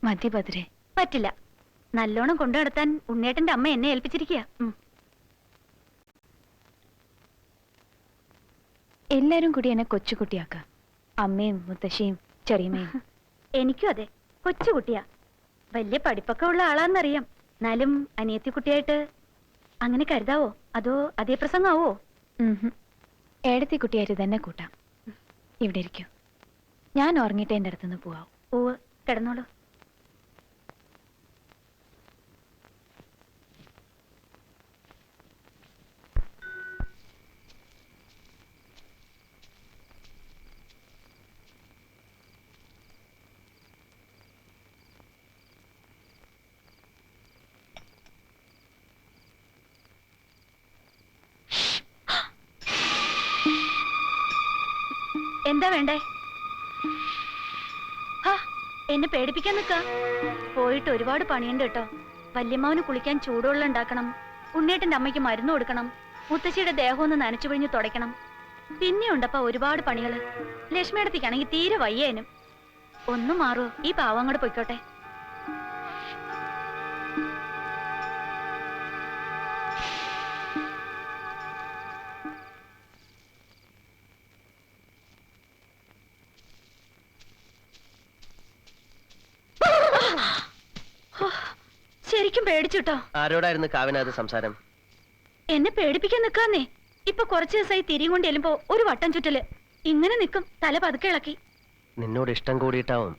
മതി ഭദ്രേ. പറ്റില്ല. നല്ലോണം കൊണ്ടു നടത്താൻ ഉണ്ണേട്ടന്റെ അമ്മ എന്നെ ഏൽപ്പിച്ചിരിക്കുക. എല്ലാരും കൂടി എന്നെ കൊച്ചുകുട്ടിയാക്ക. അമ്മയും മുത്തശ്ശിയും ചെറിയമ്മയും. എനിക്കും അതെ, കൊച്ചുകുട്ടിയാ. വലിയ പഠിപ്പൊക്കെ ഉള്ള ആളാന്നറിയാം. എന്നാലും അനിയത്തി കുട്ടിയായിട്ട് അങ്ങനെ കരുതാവോ? അതോ അതേ പ്രസംഗാവോ? ഏടത്തി കുട്ടിയായിട്ട് തന്നെ കൂട്ടാം. ഇവിടെ ഇരിക്കൂ. ഞാൻ ഉറങ്ങിയിട്ട് എന്റെ അടുത്തുനിന്ന് പോവാം. ഓ, കിടന്നോളൂ. എന്താ വേണ്ടേ? എന്നെ പേടിപ്പിക്കാൻ നിക്ക. പോയിട്ട് ഒരുപാട് പണിയുണ്ട് കേട്ടോ. വല്യമ്മാവന് കുളിക്കാൻ ചൂടുവെള്ളം ഉണ്ടാക്കണം, ഉണ്ണേട്ടന്റെ അമ്മയ്ക്ക് മരുന്ന് കൊടുക്കണം, മുത്തശ്ശിയുടെ ദേഹം ഒന്ന് നനച്ചു പിഴിഞ്ഞ് തുടയ്ക്കണം. പിന്നെയുണ്ടപ്പ ഒരുപാട് പണികള്. ലക്ഷ്മിയടത്തേക്കാണെങ്കിൽ തീരെ വയ്യേനും. ഒന്നും മാറൂ, ഈ പാവം അങ്ങോട്ട് പൊയ്ക്കോട്ടെ. ശരിക്കും പേടിച്ചുട്ടോ. ആരോടായിരുന്നു കാവ്യനത് സംസാരം? എന്നെ പേടിപ്പിക്കാൻ നിക്കാന്നേ. ഇപ്പൊ കുറച്ചു ദിവസമായി തിരിയും കൊണ്ട് ചെല്ലുമ്പോ ഒരു വട്ടം ചുറ്റല്. ഇങ്ങനെ നിക്കും, തല പതുക്കെ ഇളക്കി. നിന്നോട് ഇഷ്ടം കൂടിയിട്ടാവും.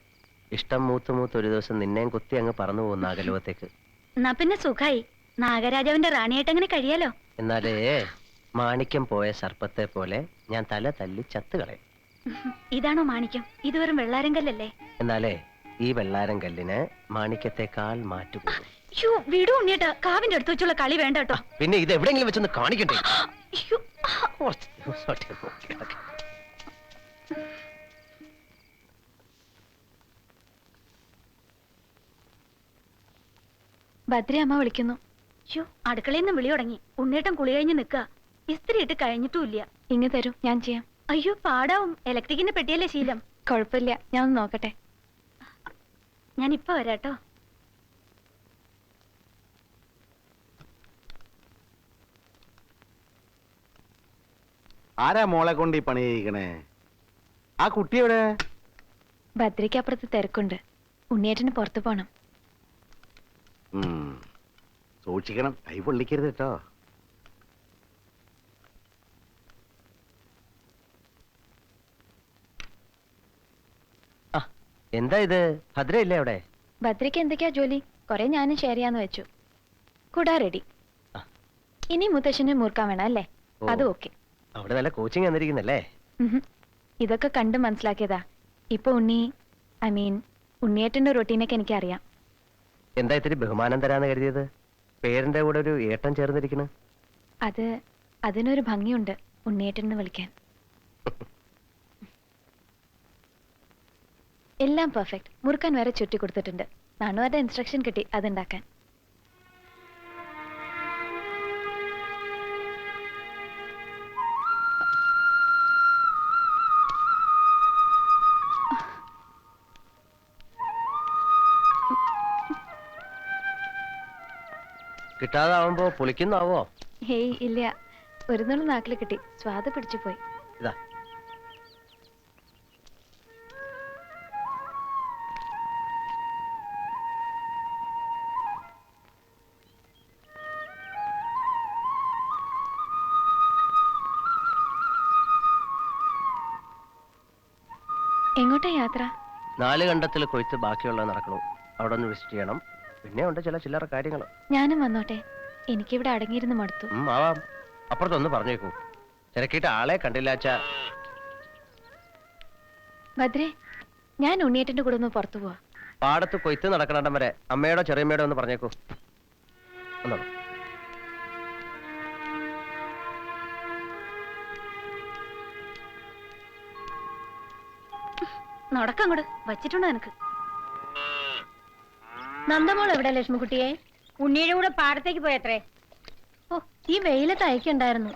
ഇഷ്ടം മൂത്ത് മൂത്ത് ഒരു ദിവസം നിന്നെയും കുത്തി അങ്ങ് പറന്നു പോകുന്ന അകലുവത്തേക്ക്. എന്നാ പിന്നെ സുഖായി. നാഗരാജാവിന്റെ റാണിയായിട്ട് അങ്ങനെ കഴിയാലോ. എന്നാലേ മാണിക്യം പോയ സർപ്പത്തെ പോലെ ഞാൻ തല തല്ലി ചത്തുകളയും. ഇതാണോ മാണിക്യം? ഇത് വെറും വെള്ളാരങ്കല്ലല്ലേ? എന്നാലേ ഈ വെള്ളാരം കല്ലിന് മാണിക്യത്തെക്കാൾ മാറ്റുപോകും. വീട് ഉണ്ണിയേട്ടാ, കാവിന്റെ അടുത്ത് വെച്ചുള്ള കളി വേണ്ട കേട്ടോ. പിന്നെ ഇത് എവിടെയെങ്കിലും വെച്ചൊന്ന് കാണിക്കട്ടെ. ഭദ്രേ, അമ്മ വിളിക്കുന്നു. അടുക്കളയിൽ നിന്ന് വിളി തുടങ്ങി. ഉണ്ണേട്ടൻ കുളി കഴിഞ്ഞ് നിക്ക. ഇസ്തിരി ഇട്ട് കഴിഞ്ഞിട്ടുമില്ല. ഇങ്ങ് തരൂ, ഞാൻ ചെയ്യാം. അയ്യോ പാടാവും. ഇലക്ട്രിക്കിന്റെ പെട്ടിയല്ലേ ശീലം. കുഴപ്പമില്ല, ഞാൻ ഒന്ന് നോക്കട്ടെ. ഞാൻ ഇപ്പൊ വരാട്ടോ. ആരാ മോളെ കൊണ്ട് ഈ പണി ചെയ്യിക്കണേ? ആ കുട്ടി എവിടെ? ഭദ്രയ്ക്ക് അപ്പുറത്ത് തിരക്കുണ്ട്. ഉണ്ണിയേട്ടന് പുറത്തു പോണം. സൂക്ഷിക്കണം, കൈ പൊള്ളിക്കരുത് കേട്ടോ. എന്താ ഇത്? ഭദ്രയില്ലേ അവിടെ? ഭദ്രയ്ക്ക് എന്തൊക്കെയാ ജോലി? കുറെ ഞാനും ഷെയർ ചെയ്യാന്ന് വെച്ചു. കൂടാ റെഡി. ഇനി മുത്തശ്ശന് മൂർക്കാൻ വേണം അല്ലേ? അത് ഓക്കെ. അവിടെ നല്ല കോച്ചിങ് വന്നിരിക്കുന്നല്ലേ? ഇതൊക്കെ കണ്ട് മനസ്സിലാക്കിയതാ. ഇപ്പൊ ഉണ്ണിയേട്ടന്റെ റൊട്ടീനൊക്കെ എനിക്കറിയാം. എന്താ ഇത്തിരി ബഹുമാനം തരാന്ന് കരുതിയത്? പേരിന്റെ കൂടെ ഒരു ഏട്ടൻ ചേർന്നിരിക്കണ്. അതിനൊരു ഭംഗിയുണ്ട്, ഉണ്ണിയേട്ടൻ വിളിക്കാൻ. എല്ലാം പെർഫെക്റ്റ്. മുറുക്കാൻ വരെ ചുറ്റി കൊടുത്തിട്ടുണ്ട്. നാണുവാരുടെ ഇൻസ്ട്രക്ഷൻ കിട്ടി അതുണ്ടാക്കാൻ. കിട്ടാതാവുമ്പോ പൊളിക്കുന്നാവോ? ഹേയ് ഇല്ല, ഒരു നുള്ളു നാക്കിൽ കിട്ടി. സ്വാദ് പിടിച്ചു പോയി. ഇതാ എങ്ങോട്ടാ യാത്ര? 4 കണ്ടത്തിൽ കൊയ്ത്ത് ബാക്കിയുള്ളത് നടക്കണു. അവിടെ ഒന്ന് വിസിറ്റ് ചെയ്യണം. പിന്നെ ഉണ്ട് ചില ചില്ലറ കാര്യങ്ങൾ. ഞാനും വന്നോട്ടെ? എനിക്കിവിടെ അടങ്ങിയിരുന്ന് മടുത്തു. ആവാം. അപ്പുറത്തൊന്ന് പറഞ്ഞേക്കൂ. തിരക്കിയിട്ട് ആളെ കണ്ടില്ലാച്ച. ഭദ്രേ, ഞാൻ ഉണ്ണിയേട്ടന്റെ കൂടെ ഒന്ന് പുറത്തു പോവാ. പാടത്ത് കൊയ്ത്ത് നടക്കണടം വരെ അമ്മയോടോ ചെറിയമ്മയോടോ ഒന്ന് പറഞ്ഞേക്കൂ. ഒന്നോ നടക്കങ്ങോട്ട് വച്ചിട്ടുണ്ടോ നിനക്ക്? നന്ദമോൾ എവിടെ ലക്ഷ്മിക്കുട്ടിയെ? ഉണ്ണിയുടെ കൂടെ പാടത്തേക്ക് പോയത്രേ. ഓ, ഈ വെയിലത്ത് അയക്കുണ്ടായിരുന്നു.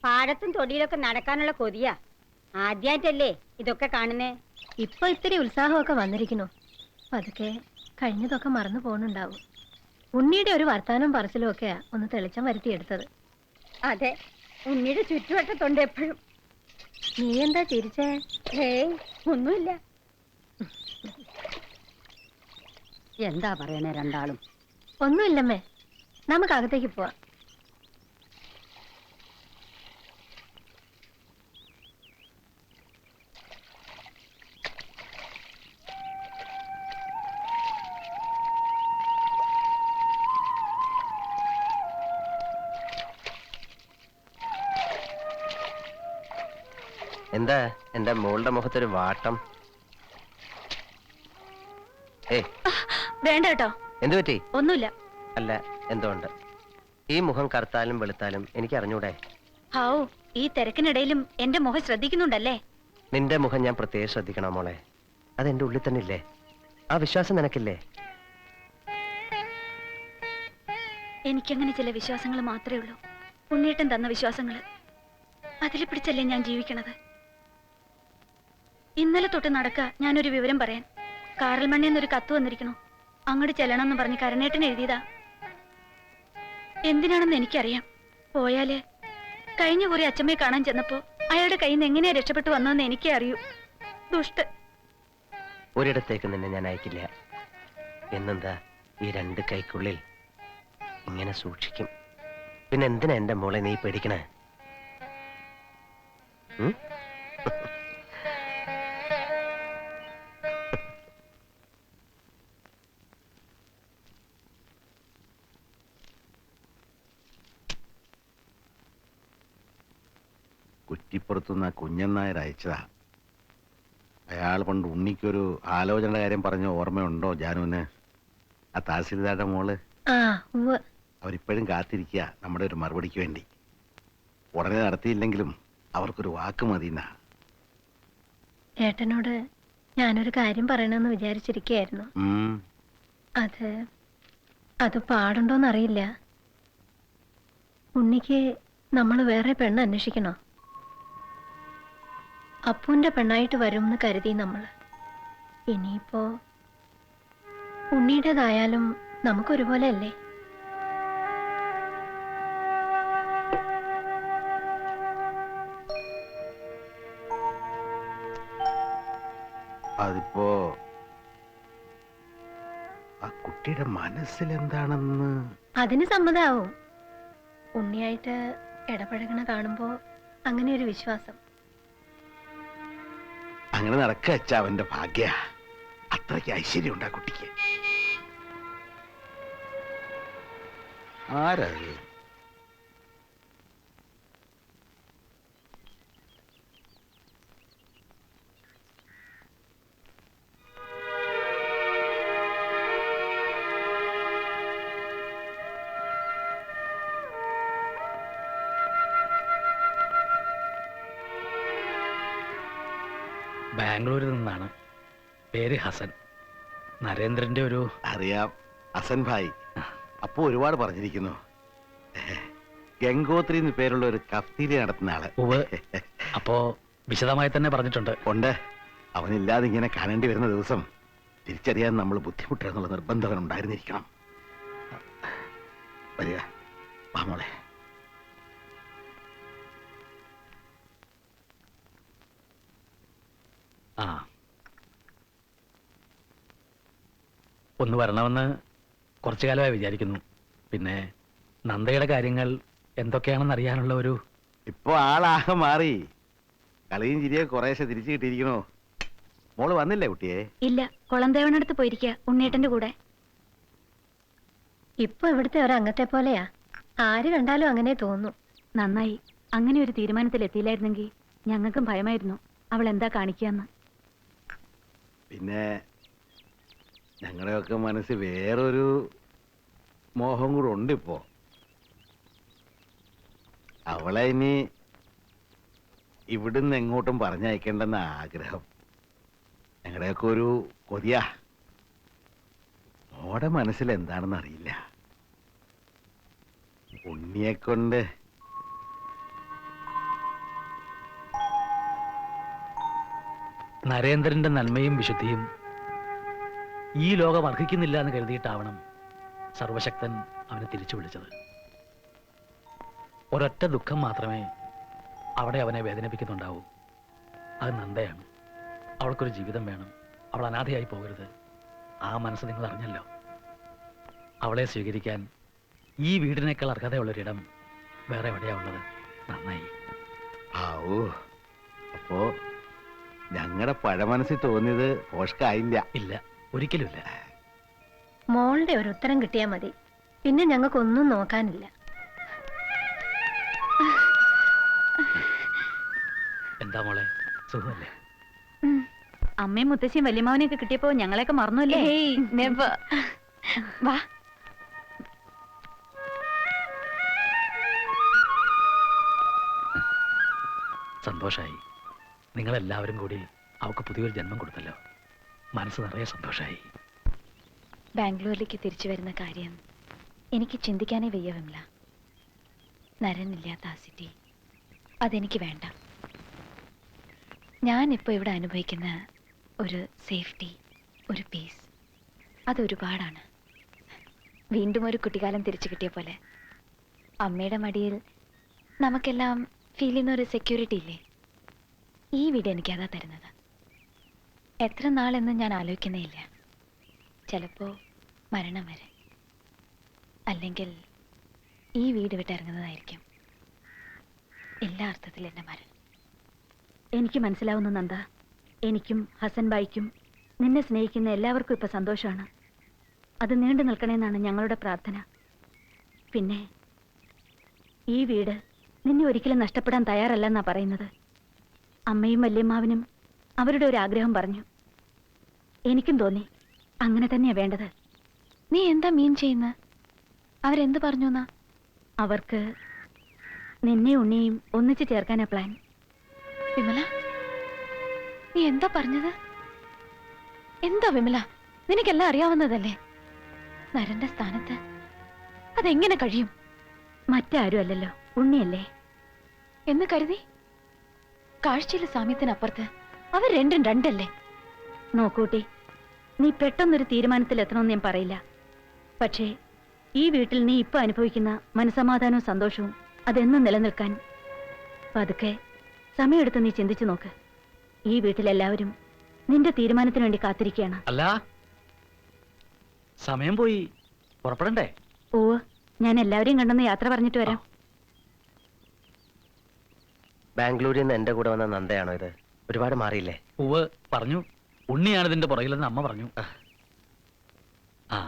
പാടത്തും തൊടിയിലൊക്കെ നടക്കാനുള്ള കൊതിയാ. ആദ്യായിട്ടല്ലേ ഇതൊക്കെ കാണുന്നേ. ഇപ്പൊ ഇത്തിരി ഉത്സാഹമൊക്കെ വന്നിരിക്കുന്നു. അതൊക്കെ കഴിഞ്ഞതൊക്കെ മറന്നു പോകുന്നുണ്ടാവും. ഉണ്ണിയുടെ ഒരു വർത്താനം പറച്ചിലും ഒക്കെയാ ഒന്ന് തെളിച്ചം വരുത്തിയെടുത്തത്. അതെ, ഉണ്ണിയുടെ ചുറ്റുവട്ടത്തുണ്ട് എപ്പോഴും. നീ എന്താ ചിരിച്ചേ? ഹേയ്, ഒന്നുമില്ല. എന്താ പറയണേ രണ്ടാളും? ഒന്നുമില്ലമ്മേ, നമുക്ക് അകത്തേക്ക് പോവാം. എന്താ എന്റെ മോളുടെ മുഖത്തൊരു വാട്ടം? ഏ വേണ്ട കേട്ടോ. എന്തു പറ്റി? ഒന്നുമില്ല. അല്ല, എന്തുകൊണ്ട് ഈ മുഖം കറുത്താലും വെളുത്താലും എനിക്ക് അറിഞ്ഞൂടെ? ഹാവൂ, ഈ തിരക്കിനിടയിലും എന്റെ മുഖം ശ്രദ്ധിക്കുന്നുണ്ടല്ലേ? നിന്റെ മുഖം ഞാൻ പ്രത്യേകം ശ്രദ്ധിക്കണോ മോളെ? അതെന്റെ ഉള്ളിൽ തന്നെ ഇല്ലേ? ആ വിശ്വാസം നിനക്കില്ലേ? എനിക്കങ്ങനെ ചില വിശ്വാസങ്ങൾ മാത്രമേ ഉള്ളൂ. ഉണ്ണീട്ടൻ തന്ന വിശ്വാസങ്ങൾ. അതിൽ പിടിച്ചല്ലേ ഞാൻ ജീവിക്കണത്. ഇന്നലെ തൊട്ട് നടക്ക ഞാനൊരു വിവരം പറയാൻ. കാറൽ മണ്ണിന്നൊരു കത്ത് വന്നിരിക്കണു. അങ്ങോട്ട് ചെല്ലണം എന്ന് പറഞ്ഞ് കരണേട്ടൻ എഴുതിയതാ. എന്തിനാണെന്ന് എനിക്കറിയാം. പോയാല് കഴിഞ്ഞ കുറി അച്ഛമ്മയെ കാണാൻ ചെന്നപ്പോ അയാളുടെ കയ്യിൽ നിന്ന് എങ്ങനെയാ രക്ഷപ്പെട്ടു വന്നതെന്ന് എനിക്കേ അറിയൂ. ദുഷ്ട. ഒരിടത്തേക്ക് നിന്നെ ഞാൻ അയക്കില്ല. എന്നെന്താ ഈ രണ്ട് കൈക്കുള്ളിൽ ഇങ്ങനെ സൂക്ഷിക്കും. പിന്നെ എന്തിനാ എന്റെ മോളെ നീ പേടിക്കണേ? കുറ്റിപ്പുറത്തുനിന്ന് കുഞ്ഞൻ നായർ അയച്ചതാ. അയാൾ പണ്ട് ഉണ്ണിക്കൊരു ആലോചനയുടെ കാര്യം പറഞ്ഞ ഓർമ്മയുണ്ടോ ജാനുവിന്? ആ തഹസിൽദാരുടെ മോള്. അവരിപ്പോഴും കാത്തിരിക്കുക നമ്മുടെ ഒരു മറുപടിക്ക് വേണ്ടി. ഉടനെ നടത്തിയില്ലെങ്കിലും അവർക്കൊരു വാക്ക് മതിന്നാ. ഏട്ടനോട് ഞാനൊരു കാര്യം പറയണമെന്ന് വിചാരിച്ചിരിക്കുകയായിരുന്നു. അത് പാടുണ്ടോന്നറിയില്ല. ഉണ്ണിക്ക് നമ്മൾ വേറെ പെണ്ണ് അന്വേഷിക്കണോ? അപ്പുവിന്റെ പെണ്ണായിട്ട് വരുമെന്ന് കരുതി നമ്മൾ. ഇനിയിപ്പോ ഉണ്ണിയുടേതായാലും നമുക്കൊരുപോലെ അല്ലേ? അതിപ്പോ ആ കുട്ടിയുടെ മനസ്സിൽ എന്താണെന്ന്. അതിന് സമ്മതാവും. ഉണ്ണിയായിട്ട് ഇടപഴകണ കാണുമ്പോ അങ്ങനെ ഒരു വിശ്വാസം. അങ്ങനെ നടക്കുക വെച്ചാ അവന്റെ ഭാഗ്യ. അത്രയ്ക്ക് ഐശ്വര്യം ഉണ്ട് ആ കുട്ടിക്ക്. ആരാ? ബാംഗ്ലൂരിൽ നിന്നാണ്. പേര് ഹസൻ. നരേന്ദ്രന്റെ ഒരു. അറിയാം, ഹസൻ ഭായ്. അപ്പൊ ഒരുപാട് പറഞ്ഞിരിക്കുന്നു. ഗംഗോത്രി എന്ന് പേരുള്ള ഒരു കഫ്തീരിയ നടത്തുന്ന ആള്. അപ്പോ വിശദമായി തന്നെ പറഞ്ഞിട്ടുണ്ട്. ഉണ്ട്. അവനില്ലാതെ ഇങ്ങനെ കാണേണ്ടി വരുന്ന ദിവസം തിരിച്ചറിയാൻ നമ്മൾ ബുദ്ധിമുട്ടെന്നുള്ള നിർബന്ധം ഉണ്ടായിരുന്നിരിക്കണം. വരിക, വാ മോളെ. ആ, ഒന്ന് വരണമെന്ന് കുറച്ചു കാലമായി വിചാരിക്കുന്നു. പിന്നെ നന്ദയുടെ കാര്യങ്ങൾ എന്തൊക്കെയാണെന്ന് അറിയാനുള്ള ഒരു. ഇപ്പൊ ആളാകെ മാറി. കളിയും ചിരിയെ കുറേശ്ശെ തിരിച്ചു കിട്ടിയിരിക്കണോ? മോള് വന്നില്ലേ കുട്ടിയെ? ഇല്ല, കുളന്തേവനടുത്ത് പോയിരിക്കുക ഉണ്ണേട്ടന്റെ കൂടെ. ഇപ്പൊ ഇവിടുത്തെ ഒരു അംഗത്തെ പോലെയാ. ആര് കണ്ടാലും അങ്ങനെ തോന്നും. നന്നായി. അങ്ങനെ ഒരു തീരുമാനത്തിൽ എത്തിയില്ലായിരുന്നെങ്കിൽ ഞങ്ങൾക്കും ഭയമായിരുന്നു അവൾ എന്താ കാണിക്കാന്ന്. പിന്നെ ഞങ്ങളുടെയൊക്കെ മനസ്സിൽ വേറൊരു മോഹം കൂടെ ഉണ്ട് ഇപ്പോ. അവളെ ഇനി ഇവിടുന്ന് എങ്ങോട്ടും പറഞ്ഞയക്കേണ്ടെന്ന ആഗ്രഹം. ഞങ്ങളുടെയൊക്കെ ഒരു കൊതിയാ. മോടെ മനസ്സിൽ എന്താണെന്ന് അറിയില്ല. ഉണ്ണിയെക്കൊണ്ട് നരേന്ദ്രന്റെ നന്മയും വിശുദ്ധിയും ഈ ലോകം അർഹിക്കുന്നില്ല എന്ന് കരുതിയിട്ടാവണം സർവശക്തൻ അവനെ തിരിച്ചു വിളിച്ചത്. ഒരൊറ്റ ദുഃഖം മാത്രമേ അവിടെ അവനെ വേദനിപ്പിക്കുന്നുണ്ടാവൂ. അത് നന്ദയാണ്. അവൾക്കൊരു ജീവിതം വേണം. അവൾ അനാഥയായി പോകരുത്. ആ മനസ്സ് നിങ്ങൾ അറിഞ്ഞല്ലോ. അവളെ സ്വീകരിക്കാൻ ഈ വീടിനേക്കാൾ അർഹതയുള്ളൊരിടം വേറെ എവിടെയാ ഉള്ളത്? നന്നായി. ആവൂ, അപ്പോ ഞങ്ങളുടെ പഴമനസ്സിൽ തോന്നിയത് പോഷകായില്ല. ഇല്ല, ഒരിക്കലുമില്ല. മോളുടെ ഒരു ഉത്തരം കിട്ടിയാൽ മതി, പിന്നെ ഞങ്ങൾക്കൊന്നും നോക്കാനില്ല. എന്താ മോളെ, സുഖമല്ലേ? അമ്മയും മുത്തശ്ശിയും വല്യമ്മാവനെയൊക്കെ കിട്ടിയപ്പോ ഞങ്ങളെയൊക്കെ മറന്നുല്ലേ? വാ. സന്തോഷായി. നിങ്ങളെല്ലാവരും കൂടി അവൾക്ക് പുതിയൊരു ജന്മം കൊടുത്തല്ലോ. മനസ്സ് നിറയെ സന്തോഷായി. ബാംഗ്ലൂരിലേക്ക് തിരിച്ചു വരുന്ന കാര്യം എനിക്ക് ചിന്തിക്കാനേ വയ്യ വിമല. നരനില്ലാത്ത ആ സിറ്റി അതെനിക്ക് വേണ്ട. ഞാനിപ്പോൾ ഇവിടെ അനുഭവിക്കുന്ന ഒരു സേഫ്റ്റി, ഒരു പീസ്, അതൊരുപാടാണ്. വീണ്ടും ഒരു കുട്ടിക്കാലം തിരിച്ചു കിട്ടിയ പോലെ അമ്മയുടെ മടിയിൽ നമുക്കെല്ലാം ഫീൽ ചെയ്യുന്ന ഒരു സെക്യൂരിറ്റി ഇല്ലേ? ഈ വീട് എനിക്കതാ തരുന്നത്. എത്ര നാളെന്ന് ഞാൻ ആലോചിക്കുന്നേ ഇല്ല. ചിലപ്പോൾ മരണം വരെ, അല്ലെങ്കിൽ ഈ വീട് വിട്ടിറങ്ങുന്നതായിരിക്കും എല്ലാ അർത്ഥത്തിലും എൻ്റെ മരണം. എനിക്ക് മനസ്സിലാവുന്ന നന്ദ, എനിക്കും ഹസൻ ബായിക്കും നിന്നെ സ്നേഹിക്കുന്ന എല്ലാവർക്കും ഇപ്പൊ സന്തോഷമാണ്. അത് നീണ്ടു നിൽക്കണമെന്നാണ് ഞങ്ങളുടെ പ്രാർത്ഥന. പിന്നെ ഈ വീട് നിന്നെ ഒരിക്കലും നഷ്ടപ്പെടാൻ തയ്യാറല്ലെന്നാ പറയുന്നത്. അമ്മയും വല്യമ്മാവനും അവരുടെ ഒരു ആഗ്രഹം പറഞ്ഞു. എനിക്കും തോന്നി അങ്ങനെ തന്നെയാ വേണ്ടത്. നീ എന്താ മീൻ ചെയ്യുന്ന? അവരെന്ത് പറഞ്ഞു എന്നാ? അവർക്ക് നിന്നെ ഉണ്ണിയും ഒന്നിച്ചു ചേർക്കാനാ പ്ലാൻ. വിമല, നീ എന്താ പറഞ്ഞത്? എന്താ വിമല, നിനക്കെല്ലാം അറിയാവുന്നതല്ലേ? നരന്റെ സ്ഥാനത്ത് അതെങ്ങനെ കഴിയും? മറ്റാരും അല്ലല്ലോ, ഉണ്ണിയല്ലേ എന്ന് കരുതി? കാഴ്ചയിലെ സാമ്യത്തിനപ്പുറത്ത് അവർ രണ്ടും രണ്ടല്ലേ? നോക്കൂട്ടി, നീ പെട്ടെന്നൊരു തീരുമാനത്തിലെത്തണമെന്ന് ഞാൻ പറയില്ല. പക്ഷേ ഈ വീട്ടിൽ നീ ഇപ്പൊ അനുഭവിക്കുന്ന മനസമാധാനവും സന്തോഷവും അതെന്നും നിലനിൽക്കാൻ പതുക്കെ സമയമെടുത്ത് നീ ചിന്തിച്ചു നോക്ക്. ഈ വീട്ടിലെല്ലാവരും നിന്റെ തീരുമാനത്തിന് വേണ്ടി കാത്തിരിക്കുകയാണ്. അല്ല, സമയം പോയി, പുറപ്പെടണ്ടേ? ഓ, ഞാൻ എല്ലാവരെയും കണ്ടെന്ന് യാത്ര പറഞ്ഞിട്ട് വരാം. ബാംഗ്ലൂരിൽ നിന്ന് എന്റെ കൂടെ വന്ന നന്ദയാണോ ഇത്? ഒരുപാട് മാറിയില്ലേ? ഉവ് പറഞ്ഞു. ഉണ്ണിയാണ് ഇതിന്റെ പുറകിലെന്ന് അമ്മ പറഞ്ഞു. ആ,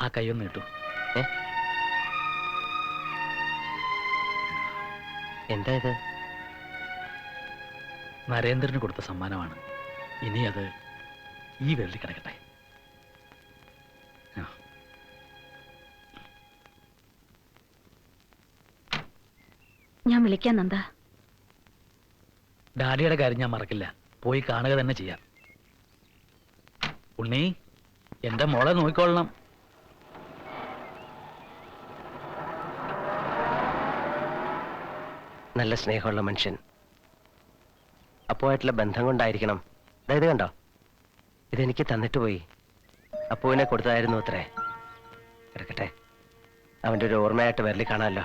ആ കൈയൊന്ന് കിട്ടു. എന്താ ഇത്? നരേന്ദ്രന് കൊടുത്ത സമ്മാനമാണ്. ഇനി അത് ഈ വിരലിൽ കിടക്കട്ടെ. ഞാൻ വിളിക്കാം നന്ദ. ഡാഡിയുടെ കാര്യം ഞാൻ മറക്കില്ല. പോയി കാണുക തന്നെ ചെയ്യാം. ഉണ്ണി, എന്റെ മോളെ നോക്കിക്കൊള്ളണം. നല്ല സ്നേഹമുള്ള മനുഷ്യൻ. അപ്പുവായിട്ടുള്ള ബന്ധം കൊണ്ടായിരിക്കണം. അതായത് കണ്ടോ, ഇതെനിക്ക് തന്നിട്ട് പോയി. അപ്പുവിനെ കൊടുത്തതായിരുന്നു അത്രേ. കിടക്കട്ടെ, അവന്റെ ഒരു ഓർമ്മയായിട്ട് വിരലിൽ കാണാമല്ലോ.